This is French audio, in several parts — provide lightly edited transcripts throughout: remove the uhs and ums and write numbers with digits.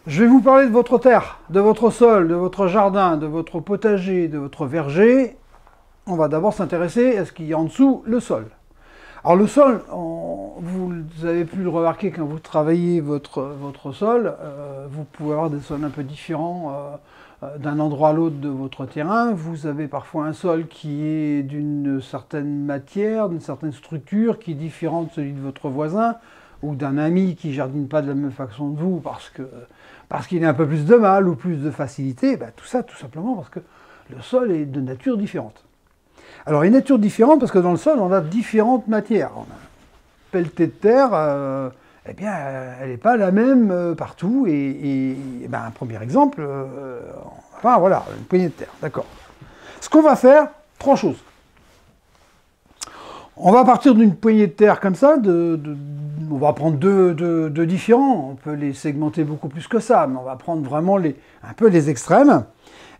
Je vais vous parler de votre terre, de votre sol, de votre jardin, de votre potager, de votre verger. On va d'abord s'intéresser à ce qu'il y a en dessous, le sol. Alors le sol, vous avez pu le remarquer quand vous travaillez votre sol, vous pouvez avoir des sols un peu différents d'un endroit à l'autre de votre terrain. Vous avez parfois un sol qui est d'une certaine matière, d'une certaine structure, qui est différent de celui de votre voisin, ou d'un ami qui ne jardine pas de la même façon que vous parce qu'il a un peu plus de mal ou plus de facilité. Ben, tout ça tout simplement parce que le sol est de nature différente. Alors, il y a une nature différente parce que dans le sol, on a différentes matières. On a une pelletée de terre, eh bien, elle n'est pas la même partout. Et ben, un premier exemple, enfin voilà, une poignée de terre, d'accord. Ce qu'on va faire, trois choses. On va partir d'une poignée de terre comme ça, on va prendre deux différents, on peut les segmenter beaucoup plus que ça, mais on va prendre vraiment un peu les extrêmes.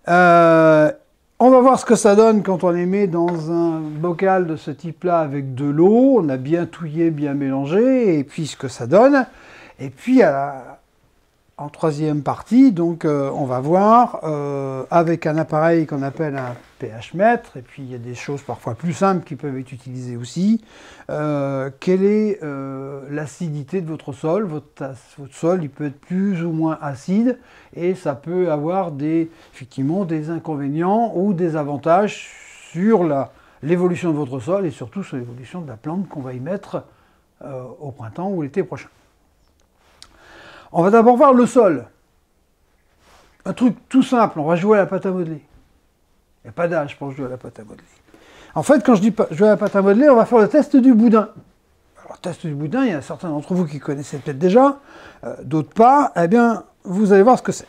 On va voir ce que ça donne quand on les met dans un bocal de ce type-là avec de l'eau. On a bien touillé, bien mélangé, et puis ce que ça donne. Et puis en troisième partie, donc on va voir avec un appareil qu'on appelle un pH mètre, et puis il y a des choses parfois plus simples qui peuvent être utilisées aussi. Quelle est l'acidité de votre sol? Votre sol, il peut être plus ou moins acide, et ça peut avoir effectivement des inconvénients ou des avantages sur l'évolution de votre sol et surtout sur l'évolution de la plante qu'on va y mettre au printemps ou l'été prochain. On va d'abord voir le sol. Un truc tout simple, on va jouer à la pâte à modeler. Il n'y a pas d'âge pour jouer à la pâte à modeler. En fait, quand je dis jouer à la pâte à modeler, on va faire le test du boudin. Alors, le test du boudin, il y a certains d'entre vous qui connaissez peut-être déjà, d'autres pas. Eh bien, vous allez voir ce que c'est.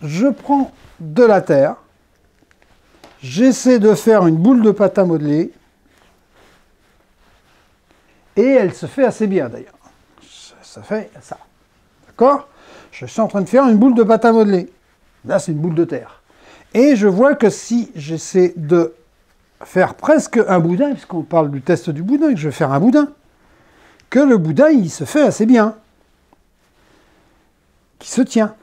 Je prends de la terre, j'essaie de faire une boule de pâte à modeler, et elle se fait assez bien d'ailleurs. Ça fait ça. D'accord? Je suis en train de faire une boule de pâte à modeler. Là, c'est une boule de terre. Et je vois que si j'essaie de faire presque un boudin, puisqu'on parle du test du boudin, que je vais faire un boudin, que le boudin, il se fait assez bien. Qui se tient.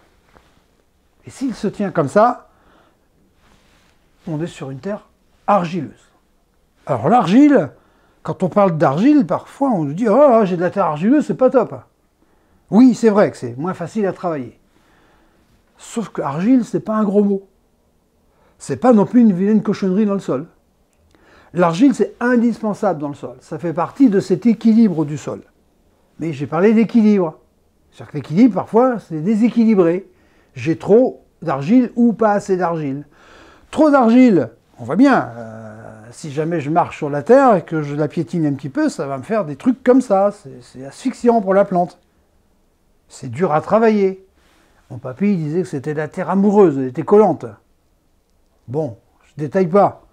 Et s'il se tient comme ça, on est sur une terre argileuse. Alors l'argile, quand on parle d'argile, parfois on nous dit « Oh, j'ai de la terre argileuse, c'est pas top ». Oui, c'est vrai que c'est moins facile à travailler. Sauf que argile, c'est pas un gros mot. C'est pas non plus une vilaine cochonnerie dans le sol. L'argile, c'est indispensable dans le sol. Ça fait partie de cet équilibre du sol. Mais j'ai parlé d'équilibre. C'est-à-dire que l'équilibre, parfois, c'est déséquilibré. J'ai trop d'argile ou pas assez d'argile. Trop d'argile, on voit bien. Si jamais je marche sur la terre et que je la piétine un petit peu, ça va me faire des trucs comme ça. C'est asphyxiant pour la plante. C'est dur à travailler. Mon papy disait que c'était de la terre amoureuse, elle était collante. Bon, je ne détaille pas.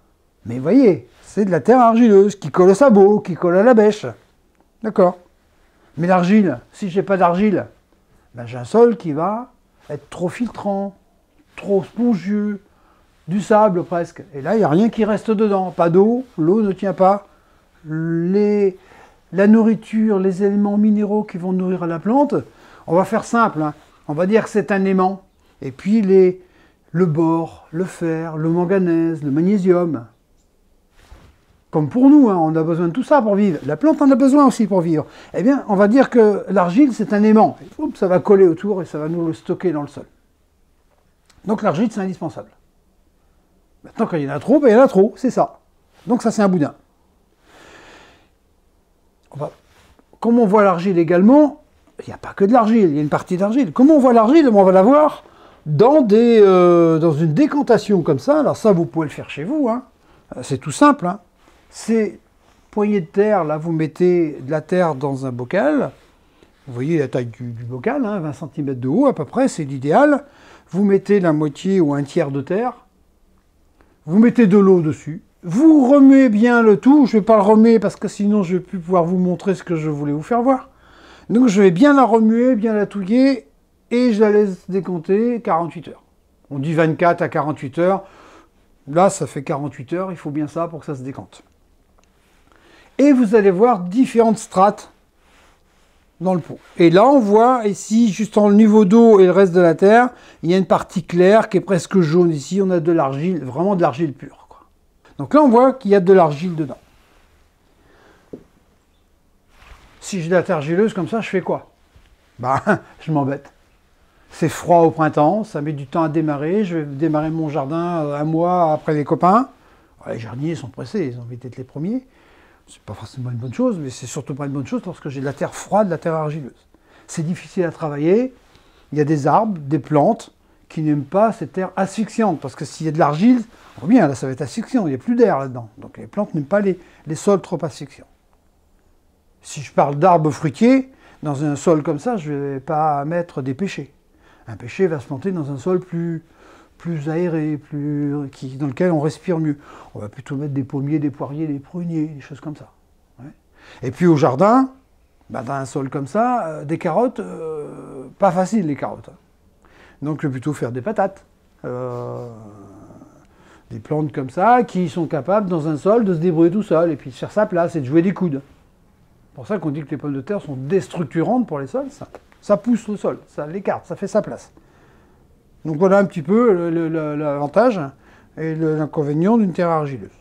Mais voyez, c'est de la terre argileuse qui colle au sabot, qui colle à la bêche. D'accord. Mais l'argile, si je n'ai pas d'argile, ben j'ai un sol qui va être trop filtrant, trop spongieux, du sable presque. Et là, il n'y a rien qui reste dedans. Pas d'eau, l'eau ne tient pas. La nourriture, les éléments minéraux qui vont nourrir la plante, on va faire simple, hein. On va dire que c'est un aimant. Et puis le bore, le fer, le manganèse, le magnésium. Comme pour nous, hein, on a besoin de tout ça pour vivre. La plante en a besoin aussi pour vivre. Eh bien, on va dire que l'argile, c'est un aimant. Et, ça va coller autour et ça va nous le stocker dans le sol. Donc l'argile, c'est indispensable. Maintenant, quand il y en a trop, ben, il y en a trop, c'est ça. Donc ça, c'est un boudin. Comme on voit l'argile également, il n'y a pas que de l'argile, il y a une partie d'argile. Comment on voit l'argile? On va la voir dans une décantation comme ça. Alors ça, vous pouvez le faire chez vous, hein. C'est tout simple, hein. Ces poignées de terre, là, vous mettez de la terre dans un bocal. Vous voyez la taille du bocal, hein, 20 cm de haut à peu près, c'est l'idéal. Vous mettez la moitié ou un tiers de terre. Vous mettez de l'eau dessus. Vous remuez bien le tout. Je ne vais pas le remuer parce que sinon je ne vais plus pouvoir vous montrer ce que je voulais vous faire voir. Donc je vais bien la remuer, bien la touiller, et je la laisse décompter 48 heures. On dit 24 à 48 heures. Là, ça fait 48 heures, il faut bien ça pour que ça se décante. Et vous allez voir différentes strates dans le pot. Et là, on voit ici, juste en niveau d'eau et le reste de la terre, il y a une partie claire qui est presque jaune. Ici, on a de l'argile, vraiment de l'argile pure, quoi. Donc là, on voit qu'il y a de l'argile dedans. Si j'ai de la terre argileuse comme ça, je fais quoi? Ben, je m'embête. C'est froid au printemps, ça met du temps à démarrer. Je vais démarrer mon jardin un mois après les copains. Les jardiniers sont pressés, ils ont envie d'être les premiers. C'est pas forcément une bonne chose, mais c'est surtout pas une bonne chose lorsque j'ai de la terre froide, de la terre argileuse. C'est difficile à travailler. Il y a des arbres, des plantes qui n'aiment pas cette terre asphyxiante, parce que s'il y a de l'argile, oh bien, là ça va être asphyxiant, il n'y a plus d'air là-dedans. Donc les plantes n'aiment pas les sols trop asphyxiants. Si je parle d'arbres fruitiers, dans un sol comme ça, je ne vais pas mettre des pêchers. Un pêcher va se planter dans un sol plus aéré, dans lequel on respire mieux. On va plutôt mettre des pommiers, des poiriers, des pruniers, des choses comme ça. Ouais. Et puis au jardin, bah dans un sol comme ça, des carottes, pas facile les carottes. Donc je vais plutôt faire des patates. Des plantes comme ça, qui sont capables dans un sol de se débrouiller tout seul, et puis de faire sa place et de jouer des coudes. C'est pour ça qu'on dit que les pommes de terre sont déstructurantes pour les sols. Ça pousse le sol, ça l'écarte, ça fait sa place. Donc voilà un petit peu l'avantage et l'inconvénient d'une terre argileuse.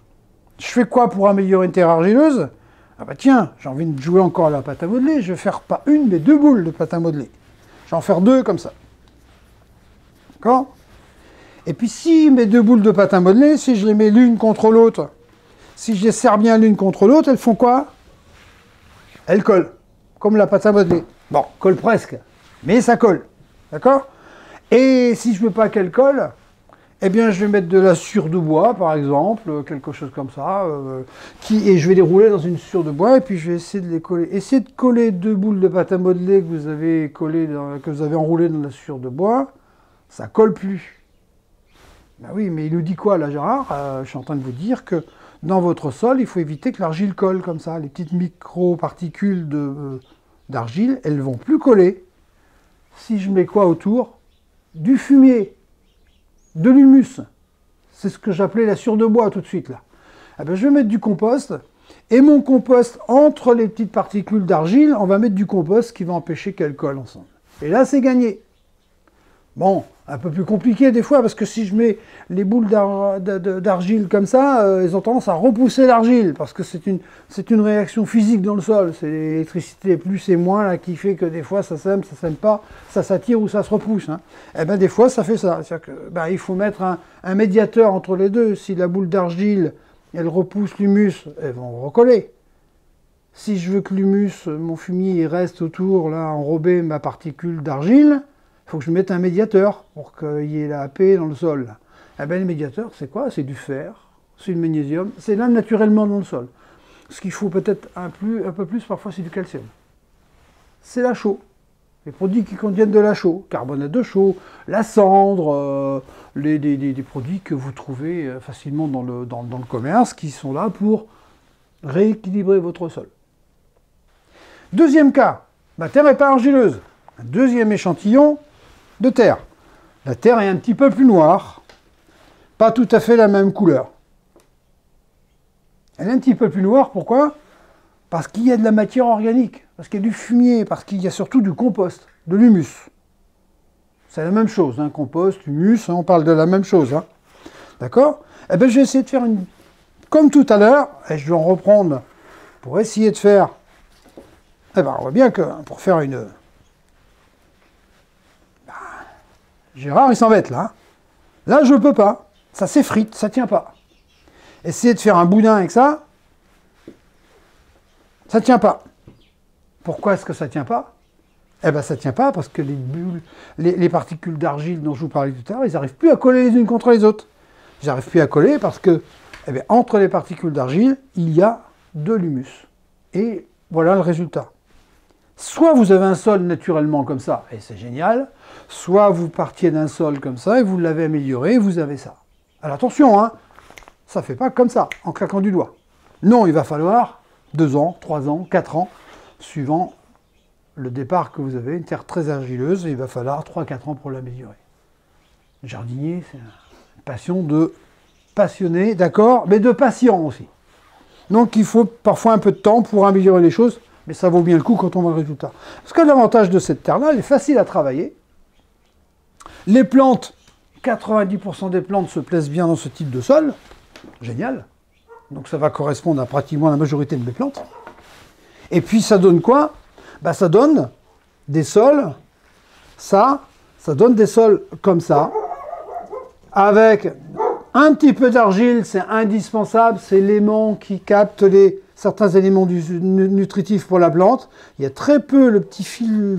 Je fais quoi pour améliorer une terre argileuse? Ah bah tiens, j'ai envie de jouer encore à la pâte à modeler, je vais faire pas une, mais 2 boules de pâte à modeler. Je vais en faire 2 comme ça. D'accord? Et puis si mes 2 boules de pâte à modeler, si je les mets l'une contre l'autre, si je les serre bien l'une contre l'autre, elles font quoi? Elles collent, comme la pâte à modeler. Bon, colle presque, mais ça colle. D'accord? Et si je ne veux pas qu'elle colle, eh bien je vais mettre de la sciure de bois, par exemple, quelque chose comme ça, et je vais les rouler dans une sciure de bois, et puis je vais essayer de les coller. Essayez de coller 2 boules de pâte à modeler que vous avez enroulées dans la sciure de bois, ça colle plus. Ben oui, mais il nous dit quoi là, Gérard? Je suis en train de vous dire que dans votre sol, il faut éviter que l'argile colle comme ça. Les petites micro-particules d'argile, elles ne vont plus coller. Si je mets quoi autour? Du fumier, de l'humus. C'est ce que j'appelais la sciure de bois tout de suite là. Eh bien, je vais mettre du compost, et mon compost, entre les petites particules d'argile, on va mettre du compost qui va empêcher qu'elles collent ensemble. Et là, c'est gagné. Bon, un peu plus compliqué des fois, parce que si je mets les boules d'argile comme ça, elles ont tendance à repousser l'argile, parce que c'est une réaction physique dans le sol. C'est l'électricité plus et moins là, qui fait que des fois ça sème pas, ça s'attire ou ça se repousse. Hein. Et bien des fois ça fait ça. C'est-à-dire que, ben, il faut mettre un médiateur entre les deux. Si la boule d'argile, elle repousse l'humus, elles vont recoller. Si je veux que l'humus, mon fumier, il reste autour, là, enrober ma particule d'argile, il faut que je mette un médiateur pour qu'il y ait la paix dans le sol. Eh bien, le médiateur, c'est quoi? C'est du fer, c'est du magnésium, c'est là naturellement dans le sol. Ce qu'il faut peut-être un peu plus, parfois, c'est du calcium. C'est la chaux. Les produits qui contiennent de la chaux, carbonate de chaux, la cendre, des produits que vous trouvez facilement dans le commerce, qui sont là pour rééquilibrer votre sol. Deuxième cas, la terre n'est pas argileuse. Un deuxième échantillon de terre. La terre est un petit peu plus noire, pas tout à fait la même couleur. Elle est un petit peu plus noire, pourquoi? Parce qu'il y a de la matière organique, parce qu'il y a du fumier, parce qu'il y a surtout du compost, de l'humus. C'est la même chose, hein, compost, humus, hein, on parle de la même chose. Hein. D'accord? Eh bien, je vais essayer de faire comme tout à l'heure, et je vais en reprendre pour essayer de faire... Eh bien, on voit bien que pour faire une... Gérard, il s'embête là. Là, je ne peux pas. Ça s'effrite, ça ne tient pas. Essayez de faire un boudin avec ça. Ça ne tient pas. Pourquoi est-ce que ça ne tient pas? Eh bien, ça ne tient pas parce que les bulles, les particules d'argile dont je vous parlais tout à l'heure, ils n'arrivent plus à coller les unes contre les autres. Ils n'arrivent plus à coller parce que, eh bien, entre les particules d'argile, il y a de l'humus. Et voilà le résultat. Soit vous avez un sol naturellement comme ça, et c'est génial, soit vous partiez d'un sol comme ça, et vous l'avez amélioré, et vous avez ça. Alors attention, hein, ça ne fait pas comme ça, en claquant du doigt. Non, il va falloir 2 ans, 3 ans, 4 ans, suivant le départ que vous avez, une terre très argileuse, et il va falloir 3-4 ans pour l'améliorer. Le jardinier, c'est une passion de passionné, d'accord, mais de patient aussi. Donc il faut parfois un peu de temps pour améliorer les choses, mais ça vaut bien le coup quand on voit le résultat. Parce que l'avantage de cette terre-là, elle est facile à travailler. Les plantes, 90% des plantes se plaisent bien dans ce type de sol. Génial. Donc ça va correspondre à pratiquement la majorité de mes plantes. Et puis ça donne quoi? Bah, ça donne des sols, ça donne des sols comme ça, avec un petit peu d'argile, c'est indispensable, c'est l'aimant qui capte certains éléments nutritifs pour la plante. Il y a très peu le petit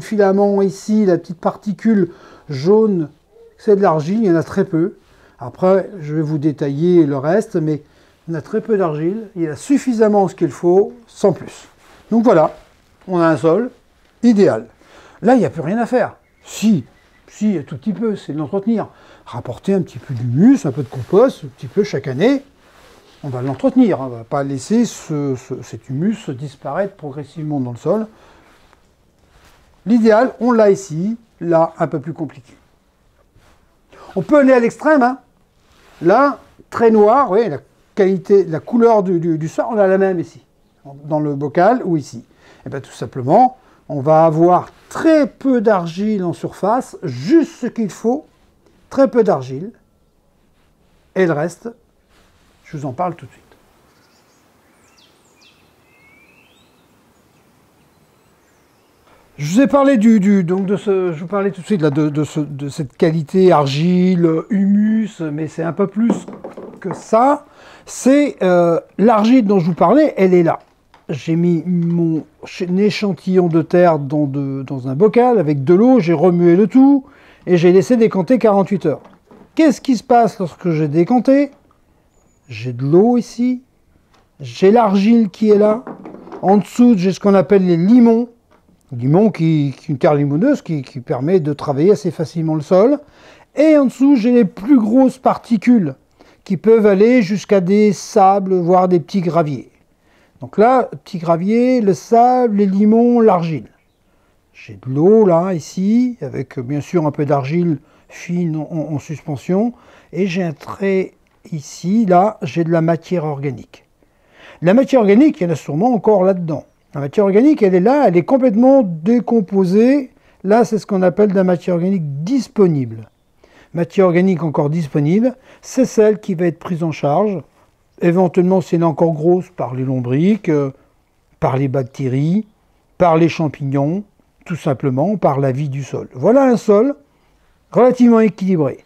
filament ici, la petite particule jaune, c'est de l'argile, il y en a très peu. Après, je vais vous détailler le reste, mais il y en a très peu d'argile, il y a suffisamment ce qu'il faut, sans plus. Donc voilà, on a un sol idéal. Là, il n'y a plus rien à faire. Si, un tout petit peu, c'est de l'entretenir. Rapporter un petit peu d'humus, un peu de compost, un petit peu chaque année, on va l'entretenir. On ne va pas laisser cet humus disparaître progressivement dans le sol. L'idéal, on l'a ici, là, un peu plus compliqué. On peut aller à l'extrême, hein. Là, très noir, oui, la qualité, la couleur du sol, on a la même ici, dans le bocal ou ici. Et bien tout simplement, on va avoir très peu d'argile en surface, juste ce qu'il faut, très peu d'argile, et le reste, je vous en parle tout de suite. Je vous ai parlé je vous parlais tout de suite là, de cette qualité argile, humus, mais c'est un peu plus que ça. C'est l'argile dont je vous parlais, elle est là. J'ai mis mon échantillon de terre dans un bocal avec de l'eau, j'ai remué le tout et j'ai laissé décanter 48 heures. Qu'est-ce qui se passe lorsque j'ai décanté? J'ai de l'eau ici, j'ai l'argile qui est là, en dessous j'ai ce qu'on appelle les limons. Limon une terre limoneuse qui permet de travailler assez facilement le sol. Et en dessous, j'ai les plus grosses particules qui peuvent aller jusqu'à des sables, voire des petits graviers. Donc là, petit gravier, le sable, les limons, l'argile. J'ai de l'eau là, ici, avec bien sûr un peu d'argile fine en suspension. Et j'ai un trait ici, là, j'ai de la matière organique. La matière organique, il y en a sûrement encore là-dedans. La matière organique, elle est là, elle est complètement décomposée. Là, c'est ce qu'on appelle de la matière organique disponible. Matière organique encore disponible, c'est celle qui va être prise en charge, éventuellement si elle est encore grosse, par les lombriques, par les bactéries, par les champignons, tout simplement par la vie du sol. Voilà un sol relativement équilibré.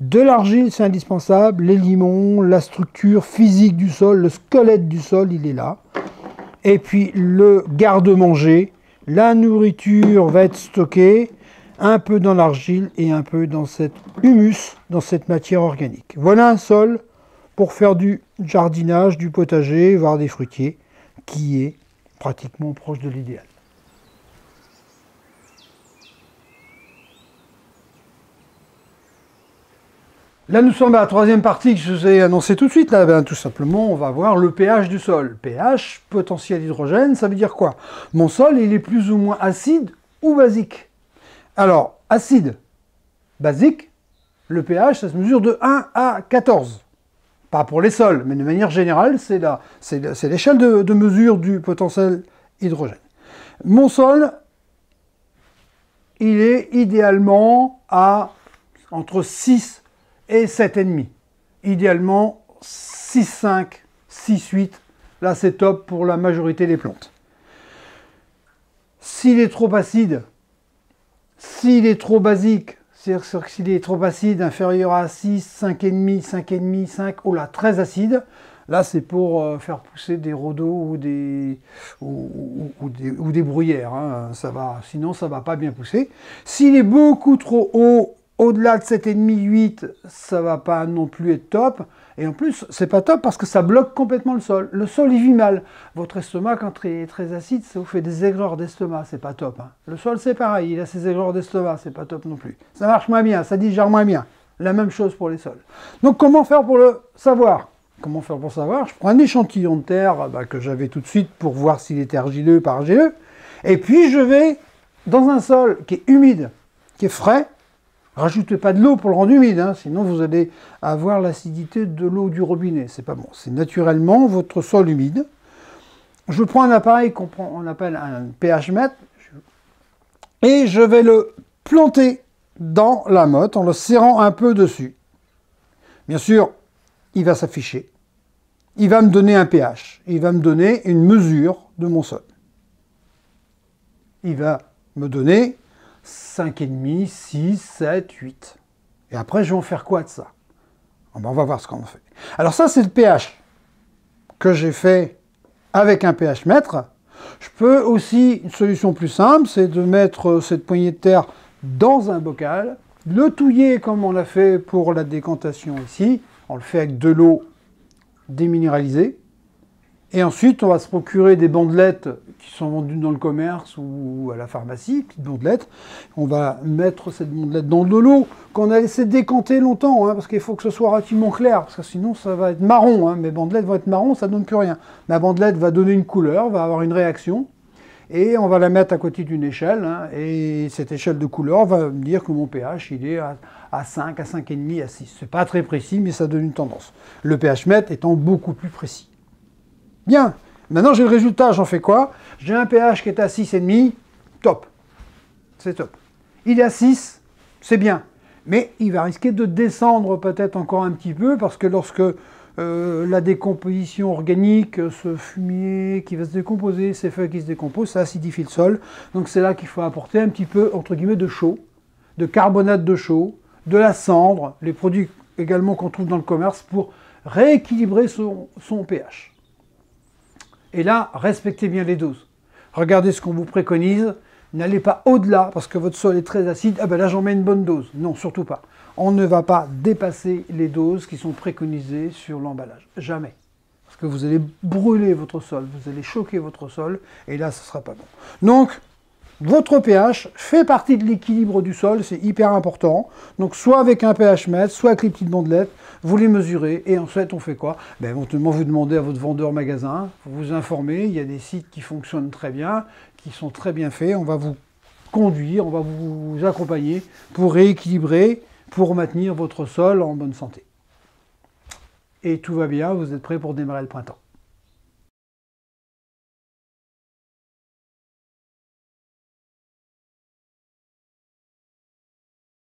De l'argile, c'est indispensable, les limons, la structure physique du sol, le squelette du sol, il est là. Et puis le garde-manger, la nourriture va être stockée un peu dans l'argile et un peu dans cet humus, dans cette matière organique. Voilà un sol pour faire du jardinage, du potager, voire des fruitiers, qui est pratiquement proche de l'idéal. Là, nous sommes à la troisième partie que je vous ai annoncée tout de suite. Là, tout simplement, on va voir le pH du sol. pH, potentiel hydrogène, ça veut dire quoi? Mon sol, il est plus ou moins acide ou basique. Alors, acide, basique, le pH, ça se mesure de 1 à 14. Pas pour les sols, mais de manière générale, c'est l'échelle de mesure du potentiel hydrogène. Mon sol, il est idéalement à entre 6 et 7,5. Idéalement 6,5, 6,8. Là, c'est top pour la majorité des plantes. S'il est trop acide, s'il est trop basique, c'est-à-dire que s'il est trop acide, inférieur à 6, 5,5, 5,5, 5, oh là, très acide, là, c'est pour faire pousser des rhodos ou des bruyères. Hein. Sinon, ça ne va pas bien pousser. S'il est beaucoup trop haut, au-delà de 7,5, 8, ça va pas non plus être top. Et en plus, c'est pas top parce que ça bloque complètement le sol. Le sol, il vit mal. Votre estomac, quand il est très acide, ça vous fait des aigreurs d'estomac. C'est pas top. Hein. Le sol, c'est pareil. Il a ses aigreurs d'estomac. C'est pas top non plus. Ça marche moins bien. Ça digère moins bien. La même chose pour les sols. Donc, comment faire pour le savoir? Comment faire pour savoir? Je prends un échantillon de terre que j'avais tout de suite pour voir s'il était argileux ou pas argileux. Et puis, je vais dans un sol qui est humide, qui est frais. Rajoutez pas de l'eau pour le rendre humide, hein, sinon vous allez avoir l'acidité de l'eau du robinet. C'est pas bon. C'est naturellement votre sol humide. Je prends un appareil qu'on appelle un pH mètre et je vais le planter dans la motte en le serrant un peu dessus. Bien sûr, il va s'afficher. Il va me donner un pH. Il va me donner une mesure de mon sol. Il va me donner 5,5, 6, 7, 8. Et après, je vais en faire quoi de ça? On va voir ce qu'on en fait. Alors ça, c'est le pH que j'ai fait avec un pH mètre. Je peux aussi, une solution plus simple, c'est de mettre cette poignée de terre dans un bocal, le touiller comme on l'a fait pour la décantation ici. On le fait avec de l'eau déminéralisée. Et ensuite, on va se procurer des bandelettes qui sont vendues dans le commerce ou à la pharmacie, petites bandelettes. On va mettre cette bandelette dans de l'eau qu'on a laissé décanter longtemps, parce qu'il faut que ce soit relativement clair, parce que sinon ça va être marron. Mes bandelettes vont être marron, ça ne donne plus rien. La bandelette va donner une couleur, va avoir une réaction, et on va la mettre à côté d'une échelle, et cette échelle de couleur va me dire que mon pH il est à 5, à 5,5, à 6. C'est pas très précis, mais ça donne une tendance. Le pH mètre étant beaucoup plus précis. Bien, maintenant j'ai le résultat, j'en fais quoi? J'ai un pH qui est à 6,5, top, c'est top. Il est à 6, c'est bien, mais il va risquer de descendre peut-être encore un petit peu, parce que lorsque la décomposition organique, ce fumier qui va se décomposer, ces feuilles qui se décomposent, ça acidifie le sol, donc c'est là qu'il faut apporter un petit peu, entre guillemets, de chaux, de carbonate de chaux, de la cendre, les produits également qu'on trouve dans le commerce, pour rééquilibrer son pH. Et là, respectez bien les doses. Regardez ce qu'on vous préconise. N'allez pas au-delà, parce que votre sol est très acide. Ah ben là, j'en mets une bonne dose. Non, surtout pas. On ne va pas dépasser les doses qui sont préconisées sur l'emballage. Jamais. Parce que vous allez brûler votre sol, vous allez choquer votre sol, et là, ce ne sera pas bon. Donc, votre pH fait partie de l'équilibre du sol, c'est hyper important. Donc soit avec un pH mètre, soit avec les petites bandelettes, vous les mesurez, et ensuite on fait quoi? Éventuellement vous demandez à votre vendeur magasin, vous informez, il y a des sites qui fonctionnent très bien, qui sont très bien faits, on va vous conduire, on va vous accompagner pour rééquilibrer, pour maintenir votre sol en bonne santé. Et tout va bien, vous êtes prêts pour démarrer le printemps.